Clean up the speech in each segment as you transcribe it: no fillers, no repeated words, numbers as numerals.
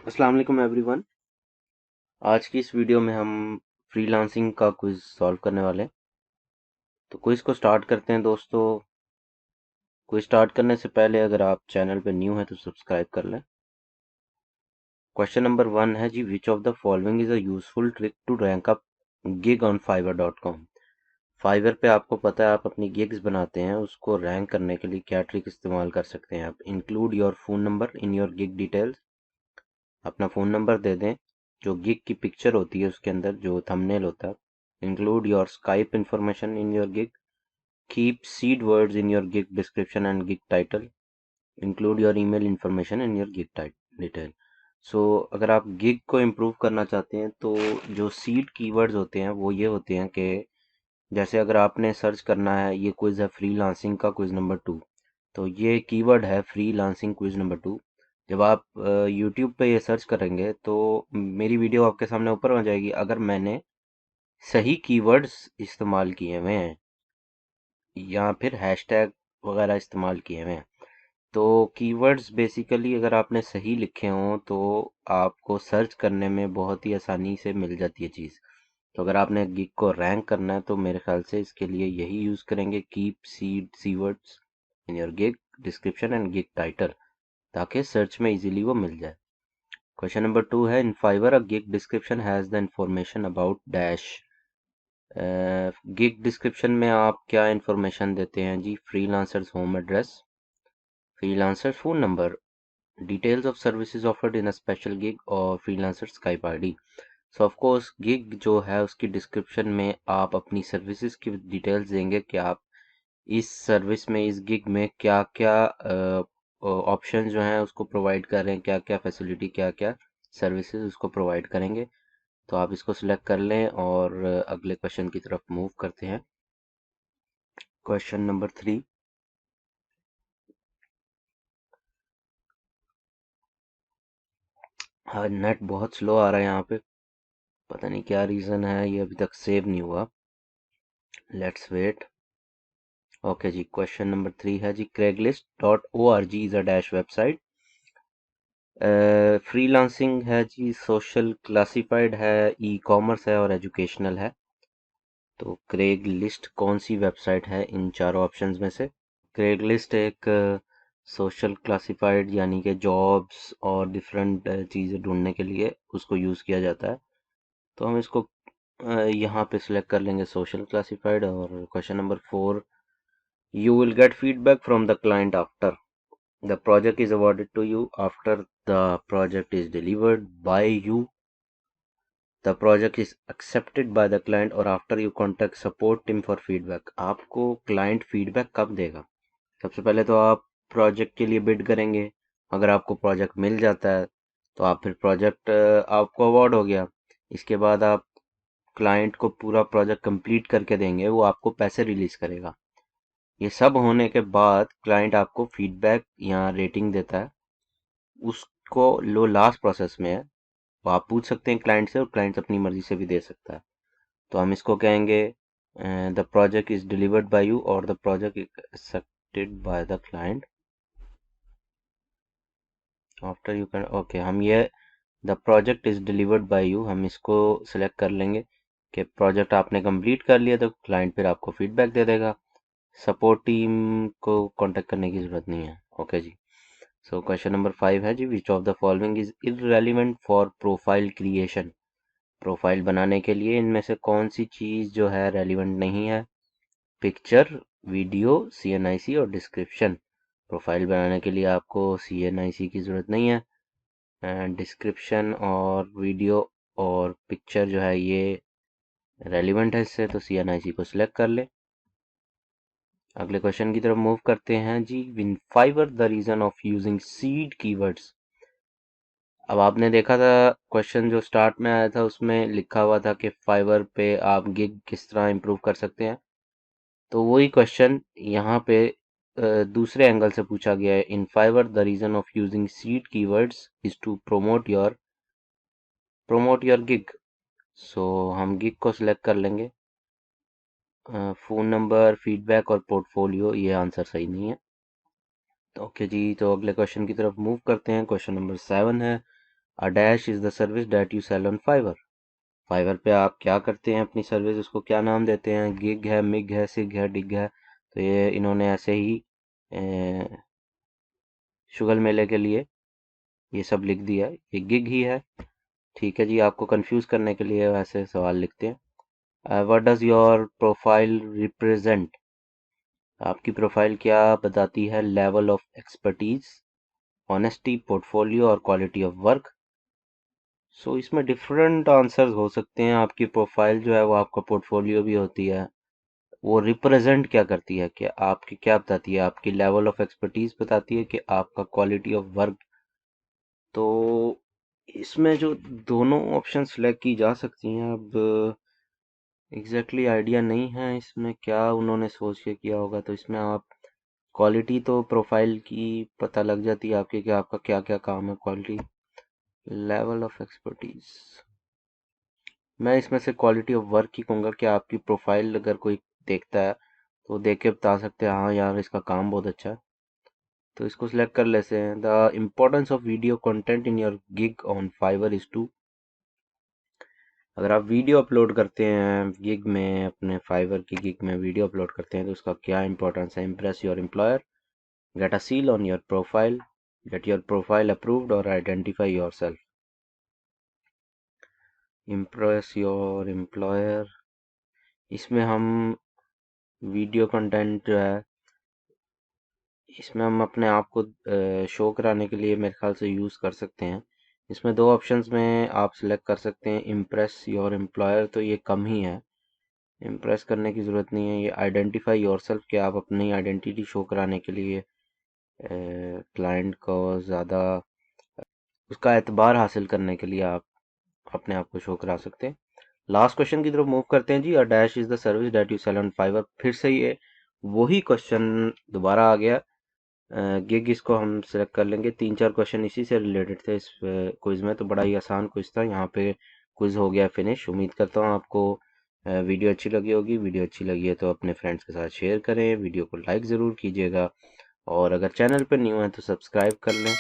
अस्सलाम वालेकुम एवरीवन। आज की इस वीडियो में हम फ्रीलांसिंग का क्विज सॉल्व करने वाले हैं। तो क्विज को स्टार्ट करते हैं दोस्तों। क्विज स्टार्ट करने से पहले अगर आप चैनल पे न्यू हैं तो सब्सक्राइब कर लें। क्वेश्चन नंबर 1 है जी, which of the following is a useful trick to rank up gig on fiverr.com। Fiverr पे आपको पता है आप अपनी गिग्स बनाते हैं, उसको रैंक करने के लिए क्या ट्रिक इस्तेमाल कर सकते हैं आप। Include your phone number in your gig details. अपना फ़ोन नंबर दे दें, जो गिग की पिक्चर होती है उसके अंदर जो थंबनेल होता है। Include your Skype information in your gig. Keep seed words in your gig description and gig title. Include your email information in your gig detail. So अगर आप गिग को इम्प्रूव करना चाहते हैं तो जो सीड कीवर्ड्स होते हैं वो ये होते हैं कि जैसे अगर आपने सर्च करना है, ये क्विज है फ्रीलांसिंग का क्विज नंबर 2, तो ये कीवर्ड है फ्रीलांसिंग क्विज नंबर 2। जब आप यूट्यूब पे ये सर्च करेंगे तो मेरी वीडियो आपके सामने ऊपर आ जाएगी अगर मैंने सही कीवर्ड्स इस्तेमाल किए हुए हैं या फिर हैशटैग वगैरह इस्तेमाल किए हुए हैं। तो कीवर्ड्स बेसिकली अगर आपने सही लिखे हों तो आपको सर्च करने में बहुत ही आसानी से मिल जाती है चीज़। तो अगर आपने गिग को रैंक करना है तो मेरे ख्याल से इसके लिए यही यूज़ करेंगे, keep seed keywords in your gig description and gig title, ताकि सर्च में इजीली वो मिल जाए। क्वेश्चन नंबर 2 है, in Fiverr a gig description has the information about dash. Gig description में आप क्या इंफॉर्मेशन देते हैं जी? Freelancers home address, freelancers phone number, details of services offered in a special gig और freelancer Skype ID. So of course gig जो है उसकी डिस्क्रिप्शन में आप अपनी सर्विसेज की डिटेल्स देंगे कि आप इस सर्विस में, इस गिग में क्या क्या ऑप्शन जो हैं उसको प्रोवाइड कर रहे हैं, क्या क्या फैसिलिटी, क्या क्या सर्विसेज उसको प्रोवाइड करेंगे। तो आप इसको सिलेक्ट कर लें और अगले क्वेश्चन की तरफ मूव करते हैं। Question number 3। हाँ, नेट बहुत स्लो आ रहा है यहाँ पे, पता नहीं क्या रीज़न है, ये अभी तक सेव नहीं हुआ। Let's wait. ओके जी, क्वेश्चन नंबर 3 है जी, craigslist.org is a dash website. Freelancing है जी, सोशल क्लासिफाइड है, ई कॉमर्स है और एजुकेशनल है। तो क्रेग लिस्ट कौन सी वेबसाइट है इन चारों ऑप्शंस में से? क्रेग लिस्ट एक सोशल क्लासिफाइड यानी कि जॉब्स और डिफरेंट चीज़ें ढूंढने के लिए उसको यूज़ किया जाता है। तो हम इसको यहाँ पे सिलेक्ट कर लेंगे सोशल क्लासिफाइड। और question number 4, you will get feedback from the client after the project is awarded to you, after the project is delivered by you, the project is accepted by the client, और after you contact support team for feedback। आपको client feedback कब देगा? सबसे पहले तो आप project के लिए बिड करेंगे, अगर आपको प्रोजेक्ट मिल जाता है तो आप फिर प्रोजेक्ट आपको अवार्ड हो गया। इसके बाद आप क्लाइंट को पूरा प्रोजेक्ट कंप्लीट करके देंगे, वो आपको पैसे रिलीज करेगा। ये सब होने के बाद क्लाइंट आपको फीडबैक या रेटिंग देता है, उसको लो लास्ट प्रोसेस में है। वो आप पूछ सकते हैं क्लाइंट से और क्लाइंट अपनी मर्जी से भी दे सकता है। तो हम इसको कहेंगे the project is delivered by you और the project is accepted by the client after you can. Okay, हम ये the project is delivered by you हम इसको सिलेक्ट कर लेंगे कि प्रोजेक्ट आपने कंप्लीट कर लिया तो क्लाइंट फिर आपको फीडबैक दे देगा। सपोर्ट टीम को कांटेक्ट करने की ज़रूरत नहीं है। ओके जी। सो क्वेश्चन नंबर 5 है जी, which of the following is irrelevant for profile creation. Profile बनाने के लिए इनमें से कौन सी चीज़ जो है रेलिवेंट नहीं है? पिक्चर, वीडियो, CNIC और डिस्क्रिप्शन। प्रोफाइल बनाने के लिए आपको CNIC की ज़रूरत नहीं है। डिस्क्रिप्शन और वीडियो और पिक्चर जो है ये रेलिवेंट है इससे, तो CNIC को सिलेक्ट कर ले। अगले क्वेश्चन की तरफ मूव करते हैं जी, in Fiverr the reason of using seed keywords. अब आपने देखा था क्वेश्चन जो स्टार्ट में आया था उसमें लिखा हुआ था कि फाइवर पे आप गिग किस तरह इम्प्रूव कर सकते हैं। तो वही क्वेश्चन यहाँ पे दूसरे एंगल से पूछा गया है। In Fiverr the reason of using seed keywords is to promote your gig. So हम गिग को सिलेक्ट कर लेंगे। फ़ोन नंबर, फीडबैक और पोर्टफोलियो, ये आंसर सही नहीं है। ओके जी, तो अगले क्वेश्चन की तरफ मूव करते हैं। क्वेश्चन नंबर 7 है, a dash is the service that you sell on Fiverr. Fiverr पे आप क्या करते हैं अपनी सर्विस, उसको क्या नाम देते हैं? गिग है, मिग है, सिग है, डिग है। तो ये इन्होंने ऐसे ही शुगल मेले के लिए ये सब लिख दिया है, ये गिग ही है। ठीक है जी, आपको कंफ्यूज करने के लिए वैसे सवाल लिखते हैं। What does your profile represent? आपकी प्रोफाइल क्या बताती है? Level of expertise, honesty, portfolio और क्वालिटी ऑफ वर्क। सो इसमें डिफरेंट आंसर्स हो सकते हैं। आपकी प्रोफाइल जो है वो आपका पोर्टफोलियो भी होती है। वो रिप्रेजेंट क्या करती है, कि आपकी क्या बताती है? आपकी लेवल ऑफ एक्सपर्टीज बताती है कि आपका क्वालिटी ऑफ वर्क। तो इसमें जो दोनों ऑप्शन सेलेक्ट की जा सकती हैं, अब एग्जैक्टली आइडिया नहीं है इसमें क्या उन्होंने सोच के किया होगा। तो इसमें आप क्वालिटी तो प्रोफाइल की पता लग जाती है आपके कि आपका क्या क्या काम है। क्वालिटी, लेवल ऑफ एक्सपर्टीज, मैं इसमें से क्वालिटी ऑफ वर्क ही कहूँगा कि आपकी प्रोफाइल अगर कोई देखता है तो देख के बता सकते हैं हाँ यार इसका काम बहुत अच्छा है। तो इसको सिलेक्ट कर लेते हैं। The importance of video content in your gig on Fiverr is to. अगर आप वीडियो अपलोड करते हैं गिग में, अपने फाइवर की गिग में वीडियो अपलोड करते हैं तो उसका क्या इंपॉर्टेंस है? Impress your employer, get a seal on your profile, get your profile approved और identify yourself. Impress your employer, इसमें हम वीडियो कंटेंट जो है इसमें हम अपने आप को शो कराने के लिए मेरे ख्याल से यूज़ कर सकते हैं। इसमें दो ऑप्शंस में आप सिलेक्ट कर सकते हैं। इम्प्रेस योर एम्प्लॉयर तो ये कम ही है, इम्प्रेस करने की ज़रूरत नहीं है। ये आइडेंटिफाई योरसेल्फ कि आप अपनी आइडेंटिटी शो कराने के लिए क्लाइंट को ज़्यादा उसका एतबार हासिल करने के लिए आप अपने आप को शो करा सकते हैं। लास्ट क्वेश्चन की तरफ मूव करते हैं जी। A dash is the service that you sell on Fiverr. फिर से ये वही क्वेश्चन दोबारा आ गया। गिग इसको हम सेलेक्ट कर लेंगे। 3-4 क्वेश्चन इसी से रिलेटेड थे इस क्विज में, तो बड़ा ही आसान क्विज था। यहाँ पे क्विज हो गया फिनिश। उम्मीद करता हूँ आपको वीडियो अच्छी लगी होगी। वीडियो अच्छी लगी है तो अपने फ्रेंड्स के साथ शेयर करें, वीडियो को लाइक ज़रूर कीजिएगा और अगर चैनल पर न्यू है तो सब्सक्राइब कर लें।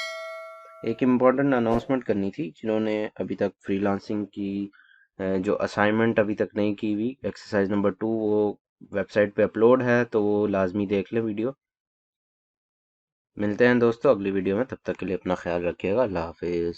एक इम्पॉर्टेंट अनाउंसमेंट करनी थी, जिन्होंने अभी तक फ्रीलांसिंग की जो असाइनमेंट अभी तक नहीं की हुई, एक्सरसाइज नंबर 2 वो वेबसाइट पे अपलोड है, तो वो लाजमी देख लें वीडियो। मिलते हैं दोस्तों अगली वीडियो में, तब तक के लिए अपना ख्याल रखिएगा। अल्लाह हाफिज़।